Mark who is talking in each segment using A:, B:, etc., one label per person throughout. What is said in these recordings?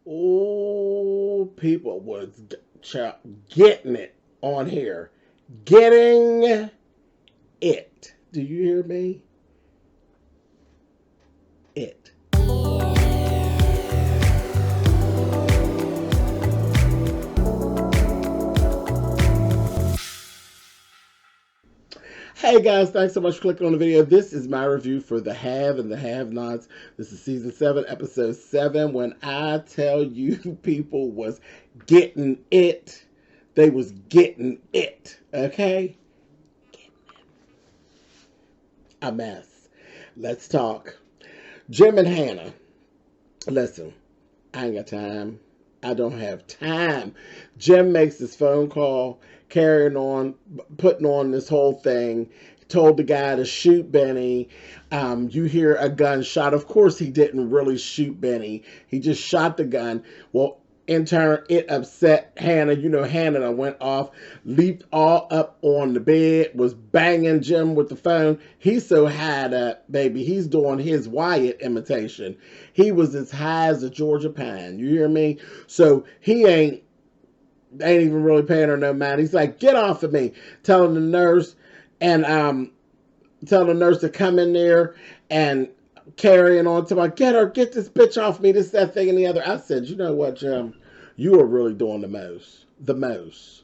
A: Oh, people was getting it on here. Getting it. Do you hear me? It. Hey guys, thanks so much for clicking on the video. This is my review for the Have and the Have-Nots. This is season 7, episode 7. When I tell you people was getting it, they was getting it. Okay? A mess. Let's talk. Jim and Hannah. Listen, I ain't got time. I don't have time. Jim makes this phone call, carrying on, putting on this whole thing. Told the guy to shoot Benny. You hear a gunshot. Of course, he didn't really shoot Benny. He just shot the gun. Well, in turn, it upset Hannah. You know, Hannah went off, leaped all up on the bed, was banging Jim with the phone. He's so high up, baby. He's doing his Wyatt imitation. He was as high as a Georgia pine. You hear me? So he ain't even really paying her no mind. He's like, get off of me. Telling the nurse to come in there and carrying on to my, get this bitch off me, this, that, thing, and the other. I said, you know what, Jim? You are really doing the most. The most.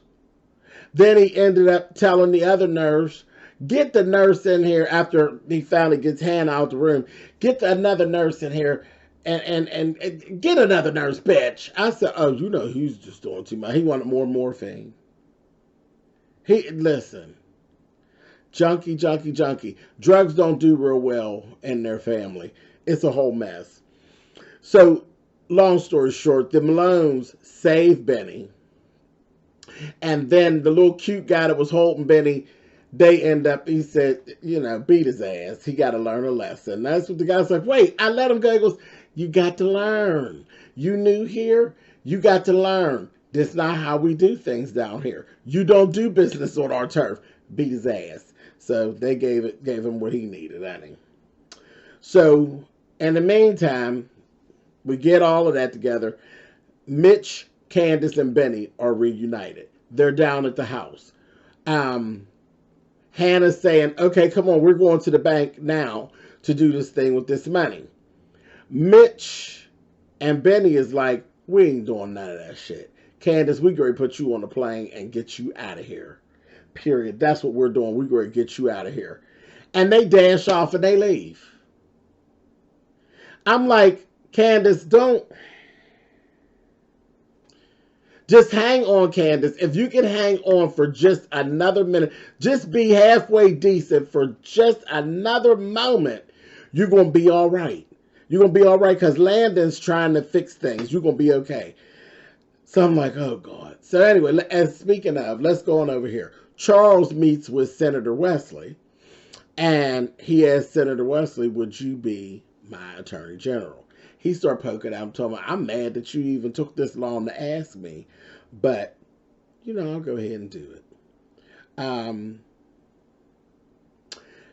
A: Then he ended up telling the other nurse, get the nurse in here after he finally gets Hannah out the room. Get another nurse in here and get another nurse, bitch. I said, oh, you know, he's just doing too much. He wanted more morphine. Listen. Junkie. Drugs don't do real well in their family. It's a whole mess. So, long story short, the Malones saved Benny. And then the little cute guy that was holding Benny, they end up, he said, you know, beat his ass. He got to learn a lesson. That's what the guy's like, wait, I let him go. He goes, you got to learn. You new here? You got to learn. This is not how we do things down here. You don't do business on our turf. Beat his ass. So they gave him what he needed, I think. So in the meantime, we get all of that together. Mitch, Candace, and Benny are reunited. They're down at the house. Hannah's saying, okay, come on, we're going to the bank now to do this thing with this money. Mitch and Benny is like, we ain't doing none of that shit. Candace, we going to put you on a plane and get you out of here. Period. That's what we're doing. We're going to get you out of here. And they dash off and they leave. I'm like, Candace, don't. Just hang on, Candace. If you can hang on for just another minute, just be halfway decent for just another moment, you're going to be all right. You're going to be all right because Landon's trying to fix things. You're going to be okay. So I'm like, oh, God. So anyway, and speaking of, let's go on over here. Charles meets with Senator Wesley, and he asked Senator Wesley, would you be my attorney general? He started poking at him, telling me, I'm mad that you even took this long to ask me, but, you know, I'll go ahead and do it.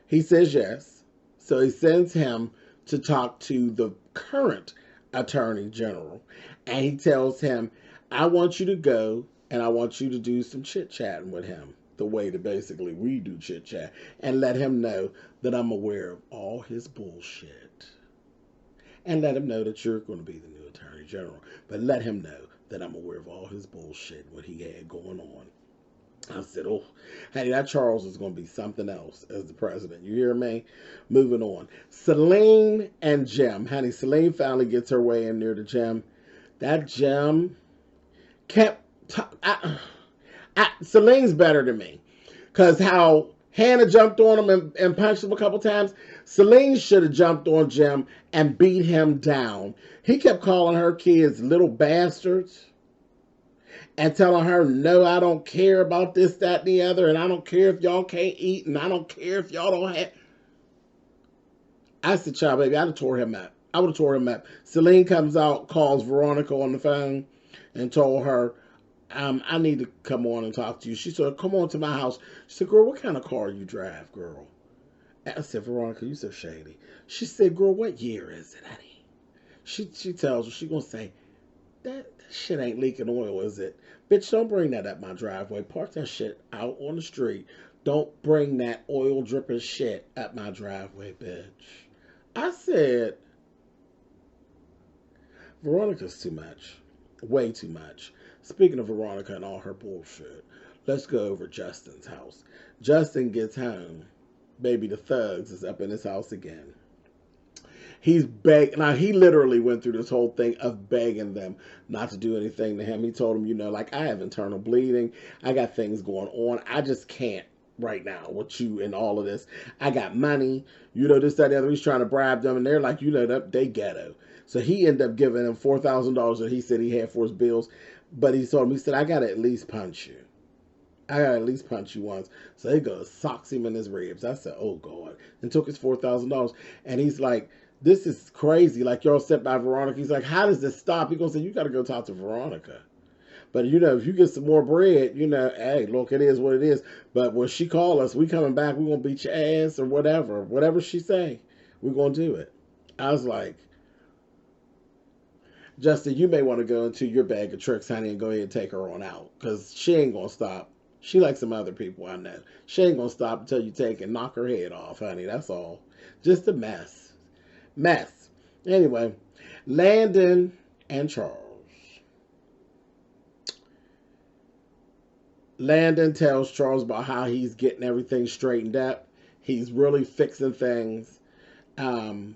A: He says yes, so he sends him to talk to the current attorney general, and he tells him, I want you to go, and I want you to do some chit-chatting with him. The way that basically we do chit chat, and let him know that I'm aware of all his bullshit, and let him know that you're going to be the new attorney general, but let him know that I'm aware of all his bullshit, what he had going on. I said, oh, honey, that Charles is going to be something else as the president. You hear me? Moving on. Celine and Jim. Honey, Celine finally gets her way in near the Jim. That Jim kept Celine's better than me, because how Hannah jumped on him and punched him a couple times, Celine should have jumped on Jim and beat him down. He kept calling her kids little bastards and telling her, no, I don't care about this, that, and the other, and I don't care if y'all can't eat, and I don't care if y'all don't have. I said, child, baby, I'd have tore him up. I would have tore him up. Celine comes out, calls Veronica on the phone, and told her, I need to come on and talk to you. She said, come on to my house. She said, girl, what kind of car you drive, girl? And I said, Veronica, you so shady. She said, girl, what year is it, honey? She tells her, she's going to say, That shit ain't leaking oil, is it? Bitch, don't bring that up my driveway. Park that shit out on the street. Don't bring that oil dripping shit up my driveway, bitch. I said, Veronica's too much. Way too much. Speaking of Veronica and all her bullshit, let's go over Justin's house. Justin gets home. Baby, the thugs is up in his house again. He's begging. Now, he literally went through this whole thing of begging them not to do anything to him. He told them, like, I have internal bleeding. I got things going on. I just can't right now with you and all of this. I got money, this, that, the other. He's trying to bribe them, and they're like, they ghetto. So he ended up giving him $4,000 that he said he had for his bills. But he told him, he said, I got to at least punch you. I got to at least punch you once. So he goes, socks him in his ribs. I said, oh, God. And took his $4,000. And he's like, this is crazy. Like, you're upset by Veronica. He's like, how does this stop? He's going to say, you got to go talk to Veronica. But, if you get some more bread, hey, look, it is what it is. But when she call us, we coming back, we going to beat your ass or whatever. Whatever she say, we're going to do it. I was like, Justin, you may want to go into your bag of tricks, honey, and go ahead and take her on out. Because she ain't going to stop. She like some other people I know. She ain't going to stop until you take and knock her head off, honey. That's all. Just a mess. Mess. Anyway, Landon and Charles. Landon tells Charles about how he's getting everything straightened up. He's really fixing things. And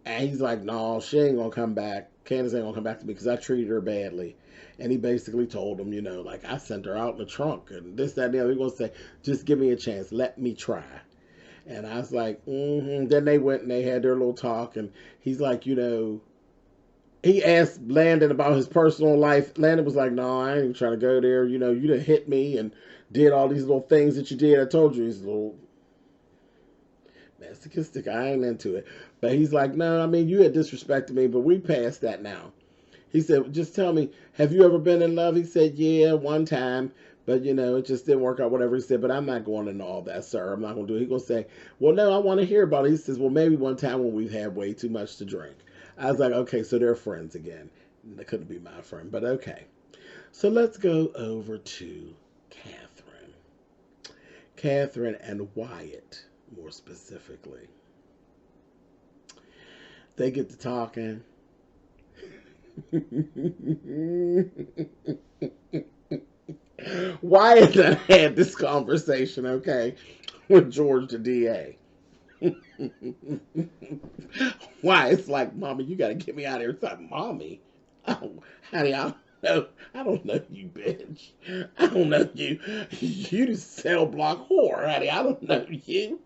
A: he's like, no, she ain't going to come back. Candace ain't going to come back to me because I treated her badly. And he basically told him, like, I sent her out in the trunk and this, that, and the other. He's going to say, just give me a chance. Let me try. And I was like, Then they went and they had their little talk. And he's like, he asked Landon about his personal life. Landon was like, no, I ain't even trying to go there. You done hit me and did all these little things that you did. I told you he's a little masochistic. I ain't into it. But he's like, no, I mean, you had disrespected me, but we passed that now. He said, just tell me, have you ever been in love? He said, yeah, one time. But, it just didn't work out, whatever. He said, but I'm not going into all that, sir. I'm not going to do it. He's going to say, well, no, I want to hear about it. He says, well, maybe one time when we've had way too much to drink. I was like, okay, so they're friends again. That couldn't be my friend, but okay. So let's go over to Catherine. Catherine and Wyatt, more specifically. They get to talking. Wyatt had this conversation, okay, with George the DA. Wyatt's like, Mommy, you got to get me out of here. It's like, Mommy? Oh, honey, I don't know you, bitch. I don't know you. You the cell block whore, honey. I don't know you.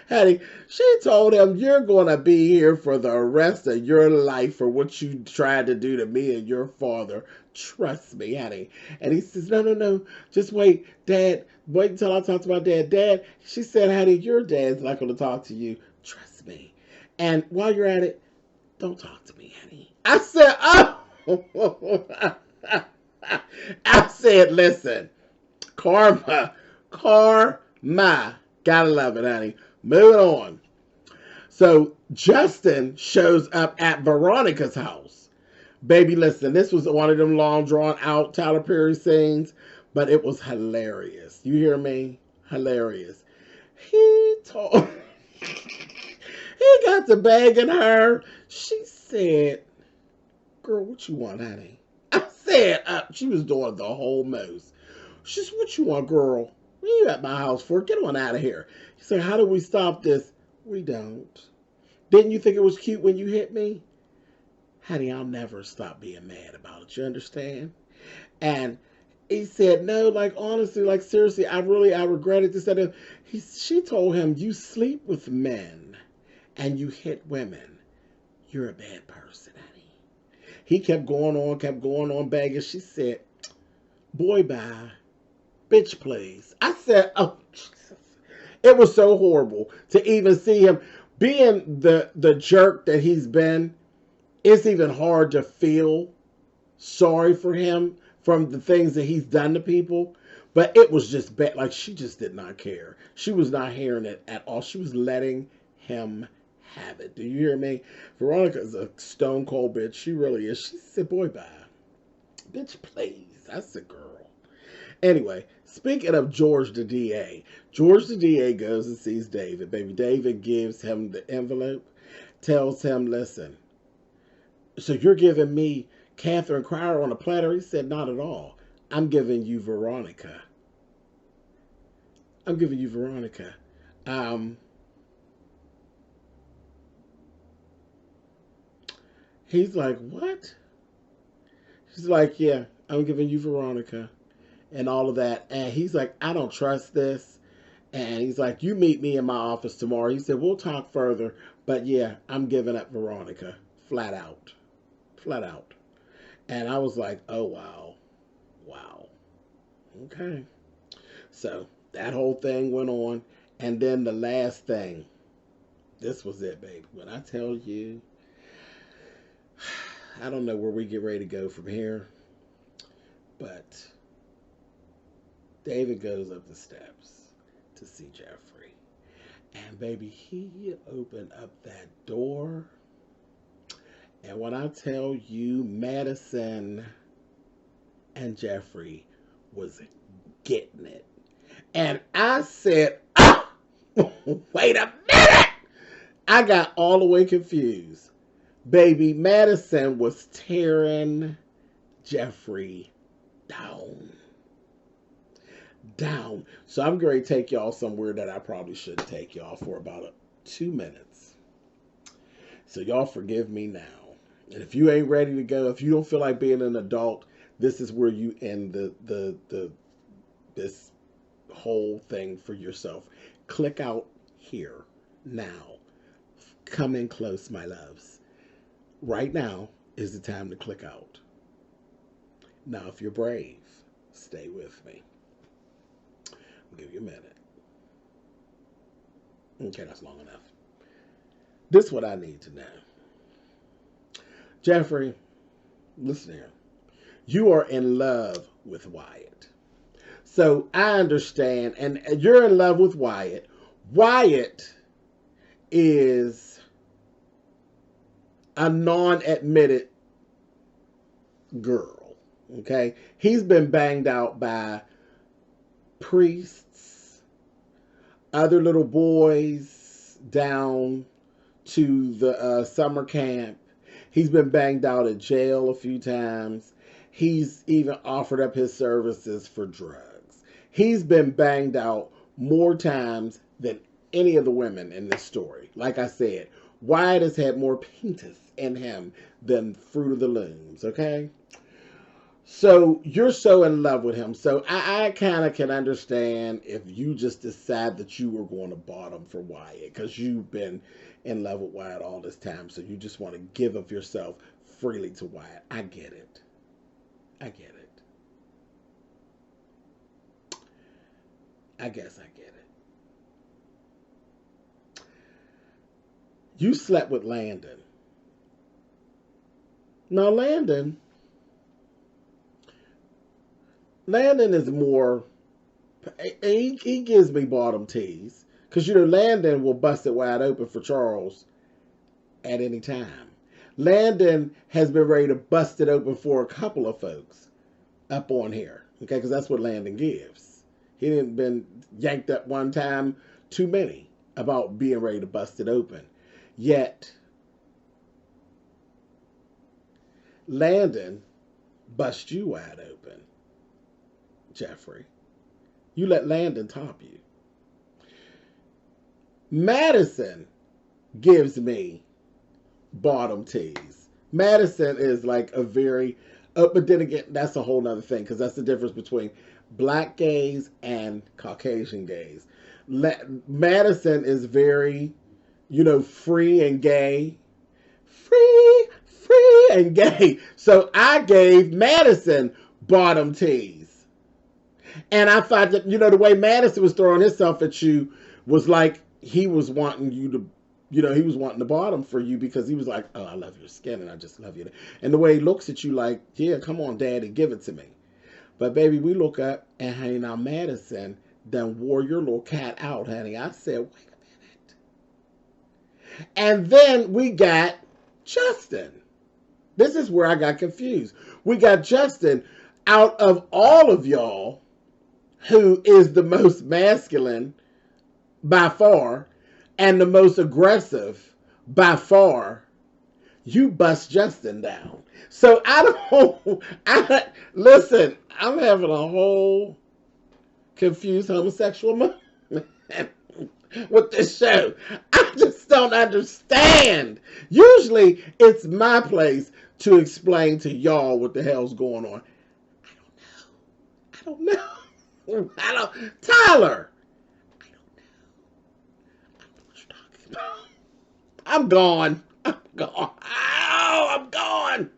A: Honey, she told him, you're going to be here for the rest of your life for what you tried to do to me and your father. Trust me, honey. And he says, no. Just wait, Dad. Wait until I talk to my dad. Dad, she said, honey, your dad's not going to talk to you. Trust me. And while you're at it, don't talk to me, honey. I said, oh. I said, listen, karma. Gotta love it, honey. Moving on. So Justin shows up at Veronica's house. Baby, listen, this was one of them long drawn out Tyler Perry scenes, but it was hilarious. You hear me? Hilarious. He got to begging her. She said, girl, what you want, honey? I said, she was doing the whole most. She said, what you want, girl? What are you at my house for? Get on out of here. He said, how do we stop this? We don't. Didn't you think it was cute when you hit me? Honey, I'll never stop being mad about it. You understand? And he said, no, like, honestly, like, seriously, I regret it. This, that, she told him, you sleep with men and you hit women. You're a bad person, honey. He kept going on, begging. She said, boy, bye. Bitch, please. I said, oh, Jesus. It was so horrible to even see him being the jerk that he's been. It's even hard to feel sorry for him from the things that he's done to people. But it was just bad. Like, she just did not care. She was not hearing it at all. She was letting him have it. Do you hear me? Veronica is a stone cold bitch. She really is. She said, boy, bye. Bitch, please. That's a girl. Anyway, speaking of George the DA, George the DA goes and sees David. Baby David gives him the envelope, tells him, listen, so you're giving me Catherine Cryer on a platter? He said, not at all. I'm giving you Veronica. I'm giving you Veronica. Um, he's like, what? She's like, yeah, I'm giving you Veronica and all of that. And he's like, I don't trust this. And he's like, you meet me in my office tomorrow. He said, we'll talk further. But yeah, I'm giving up Veronica. Flat out. Flat out. And I was like, oh, wow. Wow. Okay. So that whole thing went on. And then the last thing. This was it, baby. When I tell you, I don't know where we get ready to go from here. But David goes up the steps to see Jeffrey. And baby, he opened up that door. And when I tell you, Madison and Jeffrey was getting it. And I said, oh, wait a minute. I got all the way confused. Baby, Madison was tearing Jeffrey down. Down. So I'm going to take y'all somewhere that I probably shouldn't take y'all for about 2 minutes. So y'all forgive me now. And if you ain't ready to go, if you don't feel like being an adult, this is where you end this whole thing for yourself. Click out here now. Come in close, my loves. Right now is the time to click out. Now, if you're brave, stay with me. I'll give you a minute. Okay, that's long enough. This is what I need to know. Jeffrey, listen here. You are in love with Wyatt. So I understand, and you're in love with Wyatt. Wyatt is a non-admitted girl, okay? He's been banged out by priests, other little boys down to the summer camp. He's been banged out at jail a few times. He's even offered up his services for drugs. He's been banged out more times than any of the women in this story. Like I said, Wyatt has had more penis in him than Fruit of the Looms, okay? So you're so in love with him. So I kind of can understand if you just decide that you were going to bottom for Wyatt because you've been in love with Wyatt all this time. So you just want to give of yourself freely to Wyatt. I get it. I get it. I guess I get it. You slept with Landon. Now Landon is more, he gives me bottom tease. Because, you know, Landon will bust it wide open for Charles at any time. Landon has been ready to bust it open for a couple of folks up on here. Okay, because that's what Landon gives. He didn't been yanked up one time too many about being ready to bust it open. Yet, Landon bust you wide open, Jeffrey. You let Landon top you. Madison gives me bottom tease. Madison is like a very, but then again, that's a whole nother thing because that's the difference between black gays and Caucasian gays. Madison is very, you know, free and gay. Free and gay. So I gave Madison bottom tease. And I thought that, you know, the way Madison was throwing himself at you was like he was wanting you to, you know, he was wanting the bottom for you because he was like, oh, I love your skin and I just love you. And the way he looks at you like, yeah, come on, daddy, give it to me. But baby, we look up and honey, now Madison done wore your little cat out, honey. I said, wait a minute. And then we got Justin. This is where I got confused. We got Justin, out of all of y'all, who is the most masculine by far and the most aggressive by far. You bust Justin down. So listen, I'm having a whole confused homosexual moment with this show. I just don't understand. Usually it's my place to explain to y'all what the hell's going on. I don't know. Tyler. I don't know. I don't know what you're talking about. I'm gone. Oh, I'm gone.